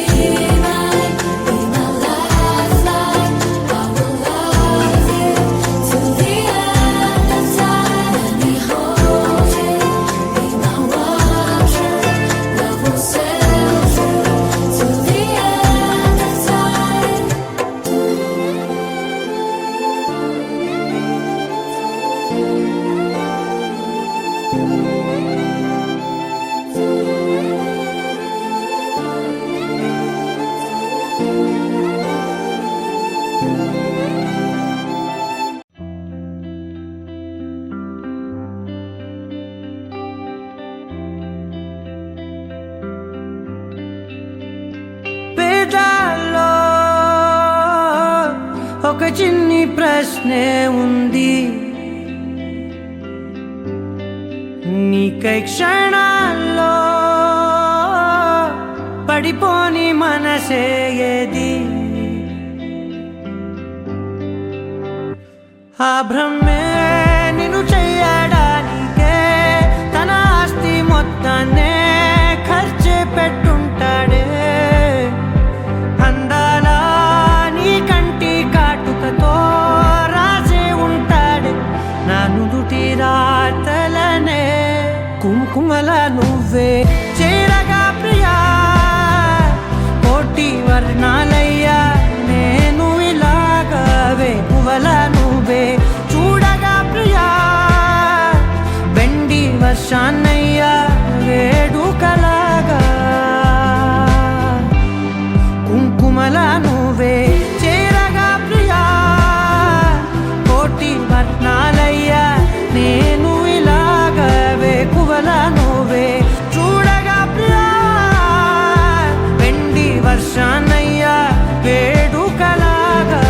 mine? Be my lifeline. I will love you to the end of time. Let me hold you, be my watcher. Love will sail through to the end of time. పేదాల్లో ఒక చిన్ని ప్రశ్నే ఉంది నీకై క్షణాల్లో పడిపోని మనసే ఏది ఆ భ్రమే నిన్ను చెయ్యడానికే తన ఆస్తి మొత్తాన్నే ఖర్చు పెట్టుంటాడే అందాల నీ కంటి కాటుకతో రాసే ఉంటాడే నా నుదుటి రాతలనే కుంకుమల నువ్వే చేరగా ప్రియా కోటి వర్ణాలయ్యా నేను ఇలాగవే పువ్వల నువ్వే చూడగా ప్రియా వెండి వర్షాన్నయ్యా వేడుకలాగా కుంకుమల నువ్వే చేరగా ప్రియా కోటి వర్ణాలయ్యా నేను ఇలాగవే కువల నువ్వే చూడగా ప్రియా వెండి వర్షాన్నయ్యా వేడుకలాగా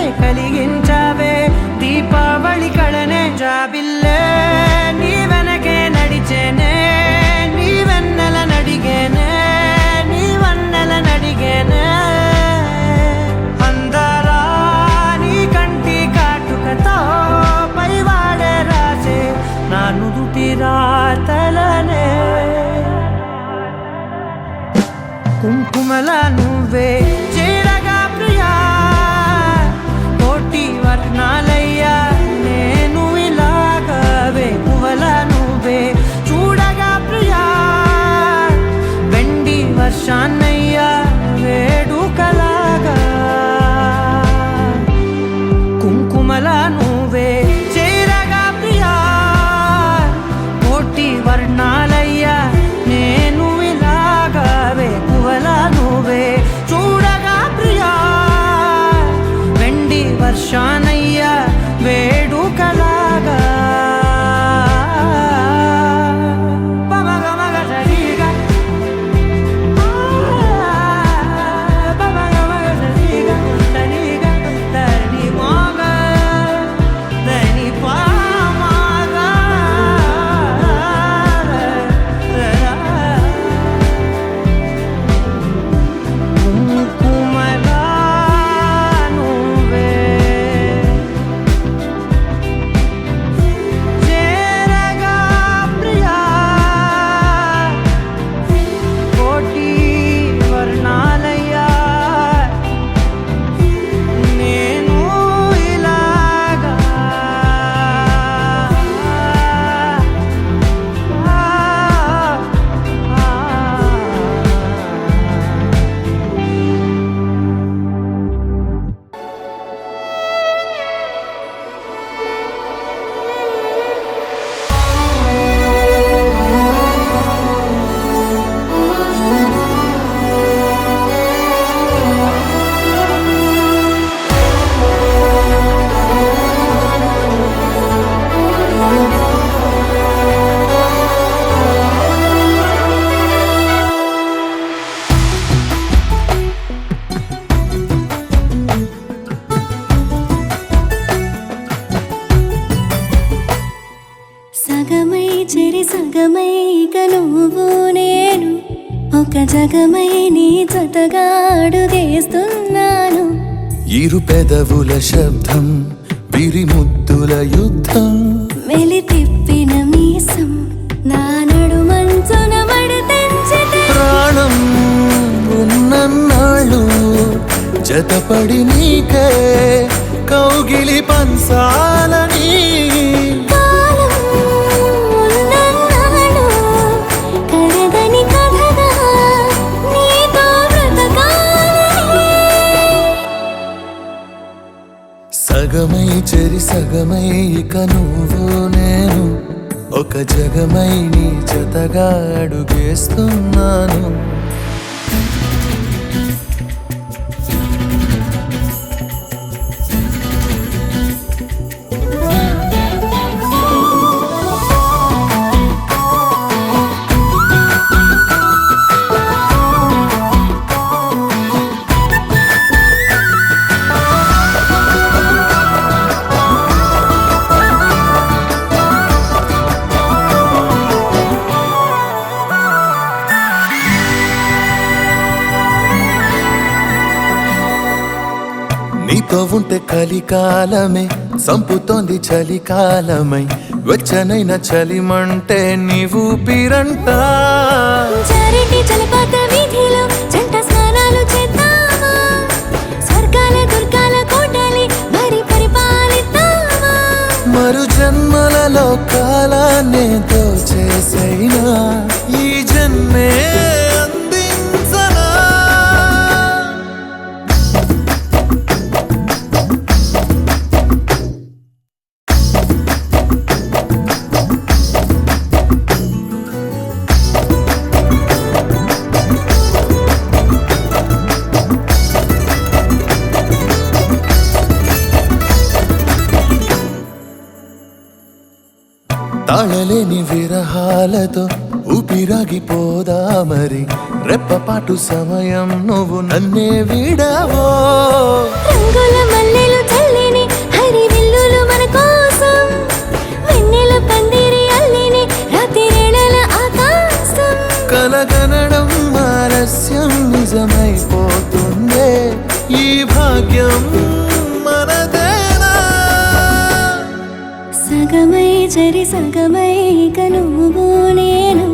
ఆనందాలే కలిగించావే దీపావళి కళనే జాబిల్లే నీ వెనకే నడిచేనే నీ వెన్నెల నడిగేనే నీ వన్నెల నడిగేనే అందరా నీ కంటి కాటుకతో పైవాడే రాసే నా నుదుటి రాతలనే కుంకుమల నువ్వే చేరగా ప్రియా కోటి వర్ణాలయ్యా నేను ఇలాగవే పువ్వుల నువ్వే చూడగా ప్రియా వెండి వర్షాన్నయ్యా వేడుకలాగా కుంకుమల నువ్వే చేరగా ప్రియా కోటి వర్ణాలయ్యా నేను ఇలాగవే పువ్వుల నువ్వే చూడగా ప్రియా వెండి వర్షానయ్యా వేడుకలాగా పమగమగ సరిగా పమగమగ సరిగా సరిగా దని మోగ దని పామగ కుంకుమల నువ్వే చేరగా ప్రియా కోటి వర్ణాలయ్యా నేను ఇలాగా సగమై చెరి సగమై ఇక నువ్వు నేను ఒక జగమై నీ జతగా అడుగేస్తున్నాను ఇరు పెదవుల శబ్దం విరిముద్దుల యుద్ధం మెలి తిప్పిన మీసం నా నడుమంచున మడతెంచితే ప్రాణం ఉన్నన్నాళ్ళు జతపడి నీకే కౌగిలి పంచాలని కాలం ఉన్నన్నాడు కరగని కథగా నీతో బ్రతకాలని సగమై చెరి సగమై ఇక నువ్వు నేను ఒక జగమై నీ జతగా అడుగేస్తున్నాను నీతో ఉంటే కలికాలమే సంపుతోంది చలికాలమై వెచ్చనైన చలిమంటే నీవు పీరంట చారిటి జలపాత వీధిలో జంట స్నానాలు చేద్దామా స్వర్గాల దుర్గాల కోటలి మరి పరిపాలిద్దామా మరు జన్మలలో కాలాన్నే దోచేసైనా ఈ జన్మే అందించనా తాళలేని విరహాలతో ఊపిరాగిపోదా మరి రెప్పపాటు సమయం నువ్వు నన్నే విడవో రంగుల మల్లెలు చెరి సగమై నువ్వు నేను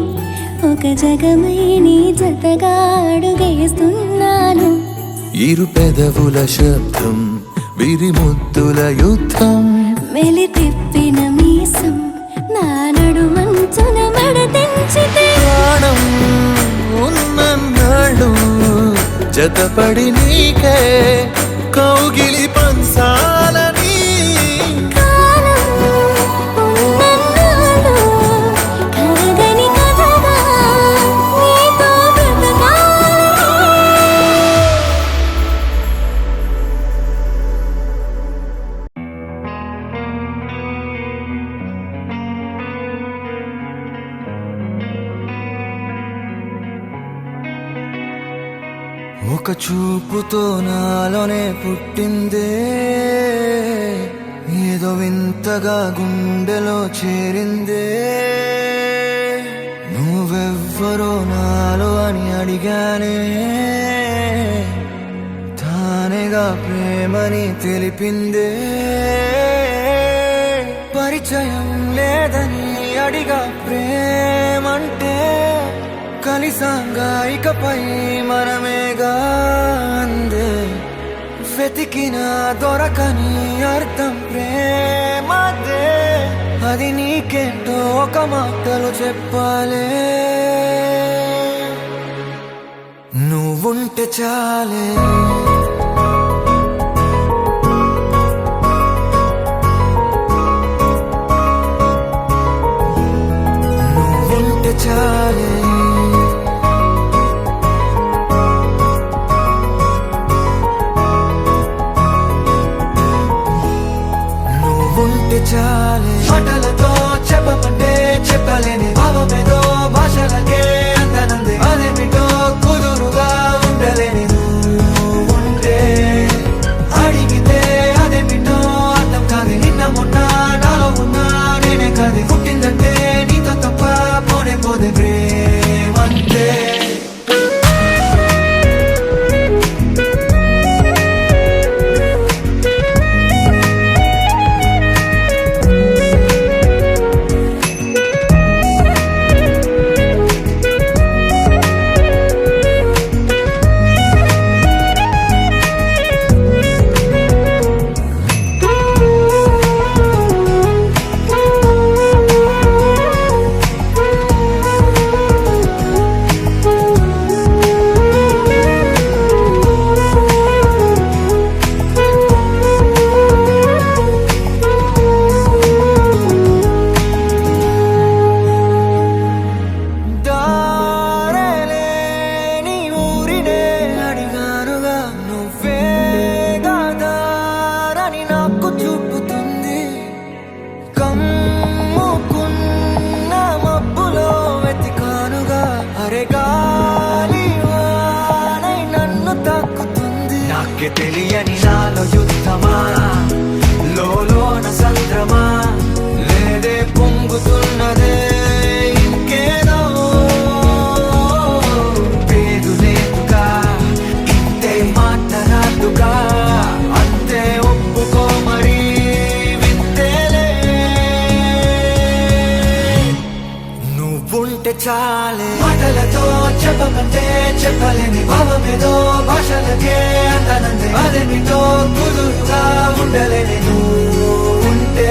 ఒక జగమై నీ జతగా అడుగేస్తున్నాను. ఇరు పెదవుల శబ్దం విరిముద్దుల యుద్ధం మెలి తిప్పిన మీసం నా నడుమంచున మడతెంచితే ప్రాణం ఉన్నన్నాళ్ళు జతపడి నీకే కౌగిలి పంచాలని కాలం ఉన్నన్నాళ్ళు కరగని కథగా నీతో బ్రతకాలని. ఒక చూపుతో నాలోనే పుట్టిందే ఏదో వింతగా గుండెలో చేరిందే నువ్వెవ్వరో నాలో అని అడిగానే తానేగా ప్రేమని తెలిపిందే పరిచయం లేదని అడిగా ప్రేమంటే కలిసాంగా ఇకపై మనమేగా అందే వెతికిన దొరకని అర్థం ప్రేమదే అది నీకేంటో ఒక మాటలు చెప్పాలే నువ్వుంటే చాలే నువ్వుంటే చాలే నువ్వుంటే చాలే మాటలతో చెప్పమంటే చెప్పలేని భావమేదో భాషలకే అందనందే అదేమిటో కుదురుగా ఉండలేని నువ్వుంటే అడిగితే అదేమిటో అర్థం కాదు నిన్న మొన్న నాలో ఉన్నా నేనే కాదు పుట్టిందంటే నీతో తప్ప పోనే పోదే ప్రేమంతే తెలియని నాలో యుద్ధమా లోన సంద్రమా లేదే పొంగుతున్నదే ఇంకేదో పేరు లేదుగా ఇంతే మాట్లాడుగా అంతే ఒప్పుకో మరి వింతేలే నువ్వుంటే చాలే మాటలతో చెప్పమంటే చెప్పలేని భావమేదో భాషలకే అందనందే అదేమిటో కుదురుగా ఉండలేని నువ్వుంటే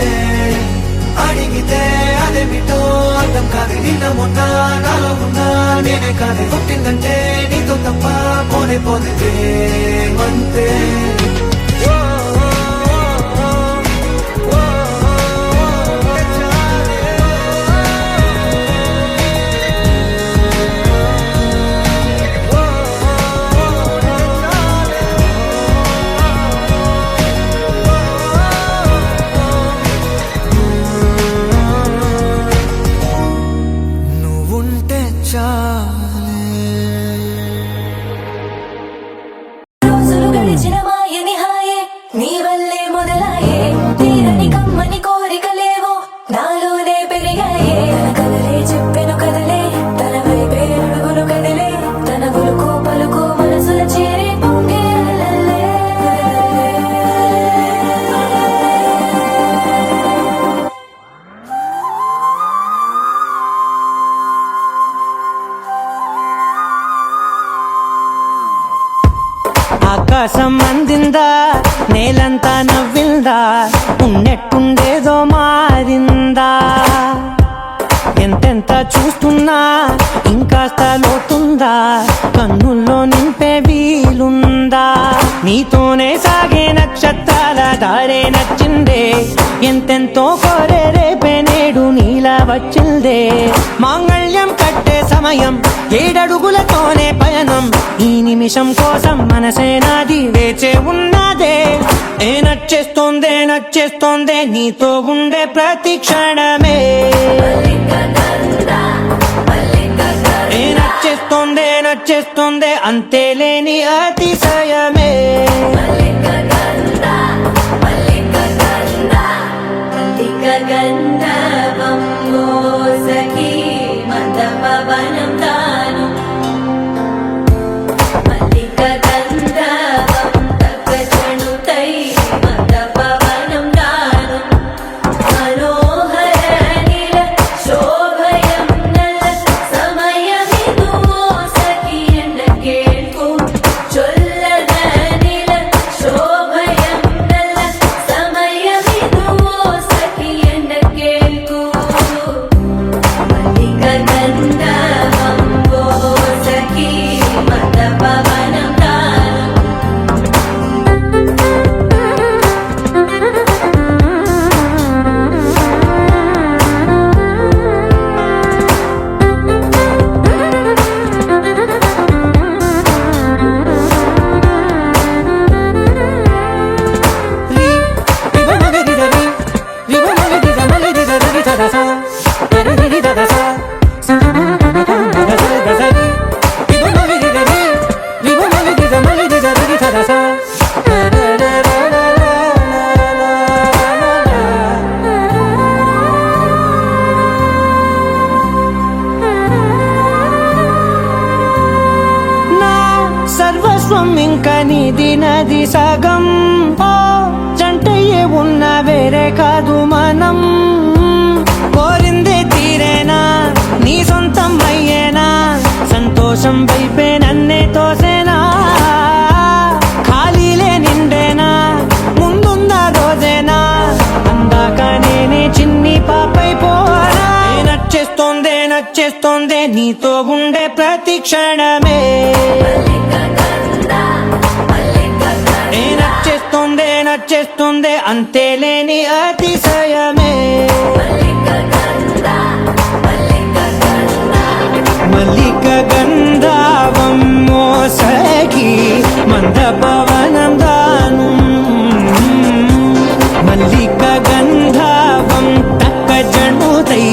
అడిగితే అదేమిటో అర్థం కాదు నిన్న మొన్న నాలో ఉన్నా నేనే కాదు పుట్టిందంటే నీతో తప్ప పోనే పోతే ప్రేమంతే రోజులు గడిచిన మాయ ఆకాశం అందిందా, నేలంతా నవ్విందా, ఉన్నట్టుండేదో మారిందా. ఎంతెంత చూస్తున్నా ఇంకాస్త లోతుందా, కన్నుల్లో నింపే వీలుందా. నీతోనే సాగే నక్షత్రాల దారే నచ్చిందే, ఎంతెంతో కోరే రేపే నేడు నీలా వచ్చిందే. మాంగళ్యం కట్టే సమయం, 7 అడుగులతోనే పయనం, ఈ నిమిషం కోసం మనసే నాది వేచే ఉన్నదే. నచ్చేస్తోందే నచ్చేస్తోందే నీతో ఉండే ప్రతి క్షణమే. నచ్చేస్తోందే నచ్చేస్తోందే అంతేలేని అతిశయమే. గంధర్వం సఖీ మందపవనం తాను మల్లిక గంధర్వం తగ్గచణుతై మందపవనం తాను మనోహర నీల శోభయం నల్ల సమయమిదు సఖీ ఎన్న కేൾకు చొల్లద నీల శోభయం నల్ల సమయమిదు సఖీ ఎన్న కేൾకు మల్లిక గంధర్వం సఖీ మందపవనం తాను నా సర్వస్వం ఇంక నీది నది సగం. ఓ జంటయ్యే ఉన్న వేరే కాదు మనం. కోరిందే తీరేనా, నీ సొంతం అయ్యేనా, సంతోషం వైపే నన్నే తోసేనా. ఖాళీలే నిండేనా, ముందున్న రోజేనా, అందాక నేనే చిన్ని పాపై పోనా. నచ్చేస్తోందే నచ్చేస్తోందే నీతో ఉండే ప్రతి క్షణమే. నచ్చేస్తోందే నచ్చేస్తోందే అంతేలేని అతిశయమే. మల్లిక గంధావం మోసగి మందపవనం దాను మల్లిక గంధావం తక్క జణుతై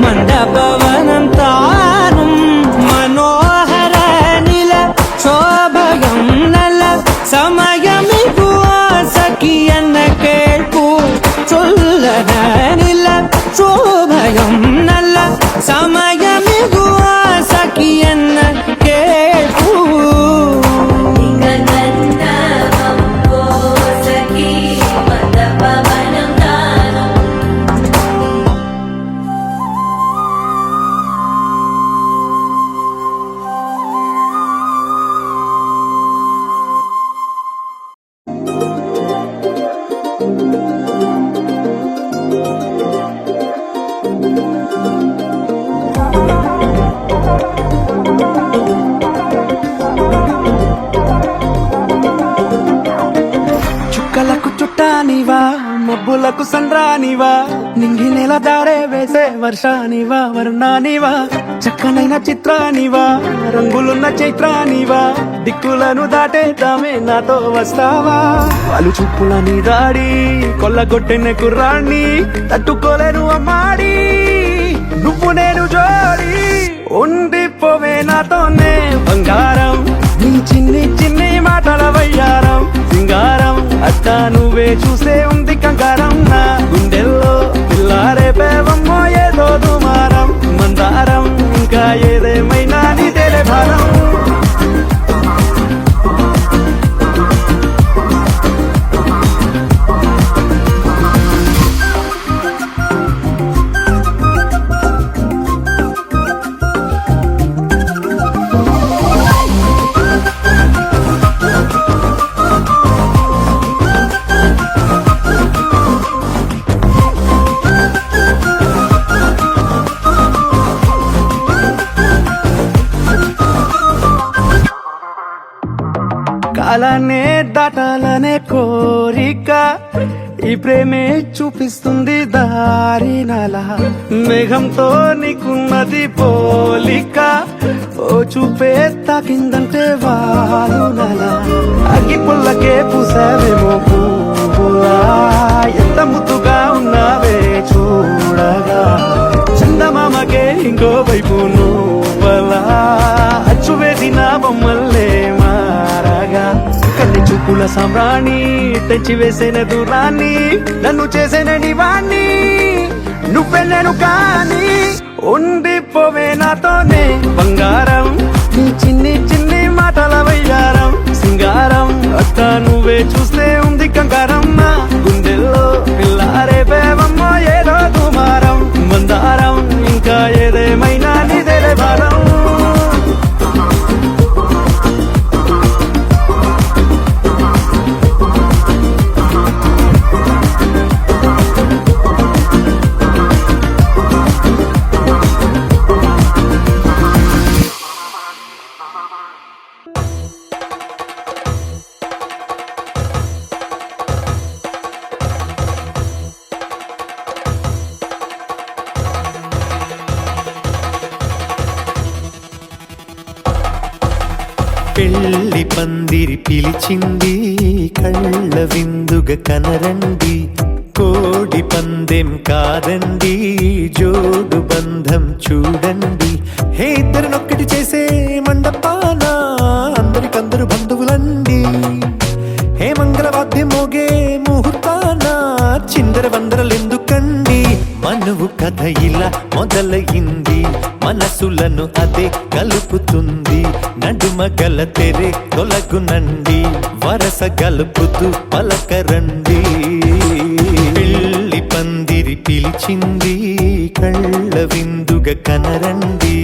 మందపవనం తాను మనోహర నిల శోభయం నల సమయమిగు సఖి ఎన్న కేൾకు చొల్లద నిల శోభయం నల్ల సమయమిగు సఖి ఎన్న కేൾకు. గంధర్వం సఖీ మందపవనం తాను చుక్కలకు చుట్టానివా, మబ్బులకు సంద్రానివా, నింగి నెల దారే వేసే వర్షానివా, వర్ణానివా, చక్కనైన చిత్రానివా, రంగులున్న చైత్రానివా, దిక్కులను దాటేద్దామే నాతో వస్తావా. వాళ్ళు చూపుల నీ దాడి కొల్లగొట్టిన కుర్రాన్ని తట్టుకోలేను అమ్మాడి. నువ్వు నేను జోడి ఉండిపోవే నాతోనే బంగారం. నీ చిన్ని చిన్ని మాటల వయ్యారం సింగారం, అట్టా నువ్వే చూసే ఉంది కంగారం. నా గుండెల్లో పిల్లారే పేవమ్మో ఏదో దుమారం మందారం. ఇంకా ఏదేమైనా నీదేలే భారం. అలానే దాటాలనే కోరిక ఈ ప్రేమే చూపిస్తుంది దారి నల మేఘంతో నీకున్నది పోలిక ఓ చూపే తాకిందంటే వాలు నల అగ్గి పుల్లకే పూసావేమో పువ్వులా ఎంత ముద్దుగా ఉన్నావే చూడగా చందమామకే ఇంకో వైపు నువ్వలా అచ్చు వేసిన బొమ్మల్లే మారగా కన్ని చూపుల సామ్రాణి తెచ్చి వేసిన దూరాన్ని నన్ను చేసిన నివాణ్ణి నువ్వే నేను కానీ ఉండిపోవే నాతోనే బంగారం నీ చిన్ని చిన్ని మాటల వయ్యారం సింగారం అక్క నువ్వే చూస్తే ఉంది కంగారం నా గుండెల్లో పిల్లారే పేవమ్మో ఏదో కుమారం మందారం ఇంకా ఏదేమైనా నీదే భారం పెళ్లి పందిరి పిలిచింది కళ్ళ విందుగా కనరండి కోడి పందెం కాదండి జోడు బంధం చూడండి హే ఇద్దరినొక్కటి చేసే మండపాన అందరికందరు బంధువులండి హే మంగళవాద్యం మోగే ముహూర్తాన చిందర వందరలెందుకండి మనువు కథ ఇలా మొదలయింది మనసులను అదే కలుపుతుంది నడుమ గల తెరే తొలగునండి వరస గలుపుతూ పలకరండి పెళ్లి పందిరి పిలిచింది కళ్ళ విందుగా కనరండి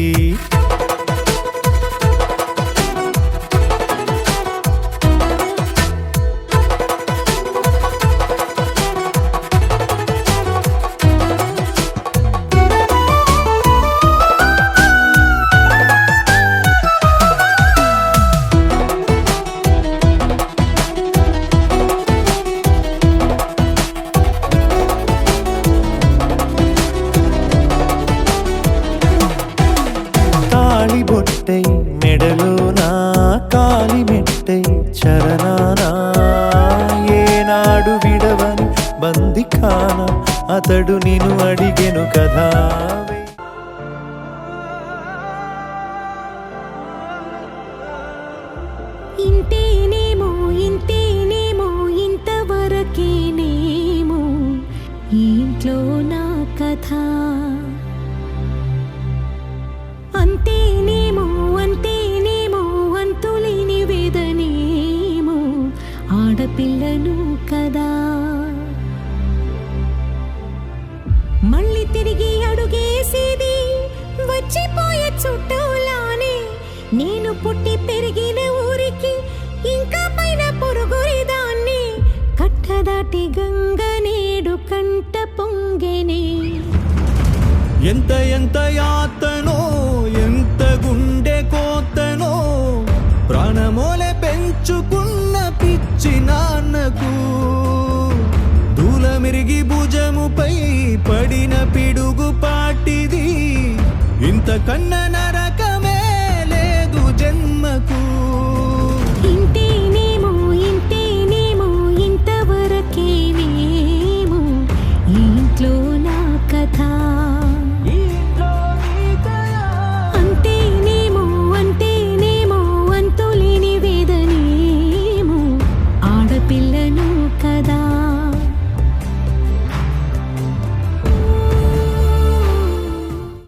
బొట్టై మెడలోనా కాలి మెట్టై చరణానా ఏనాడు విడవని బందిఖాన అతడు నిన్ను అడిగెను కదా ఇంతేనేమో ఇంతేనేమో ఇంతవరకేనేమో ఇంట్లో నా కథ అంతేనేమో అంతేనేమో అంతులేని వేదనేమో ఆడపిల్లను కదా మళ్ళీ తిరిగి అడుగేసేది వచ్చిపోయే చుట్టూలానే నేను పుట్టి పెరిగిన ఊరికి ఇంకా పైన పొరుగురిదాన్ని కట్టదాటి గంగ నేడు కంట పొంగెనే ఎంత ఎంత యాతనో ఎంత గుండె కోతనో ప్రాణమోలే పెంచుకున్న పిచ్చి నాన్నకు దూలమిరిగి భుజముపై పడిన పిడుగు పాటిది ఇంతకన్నా నరక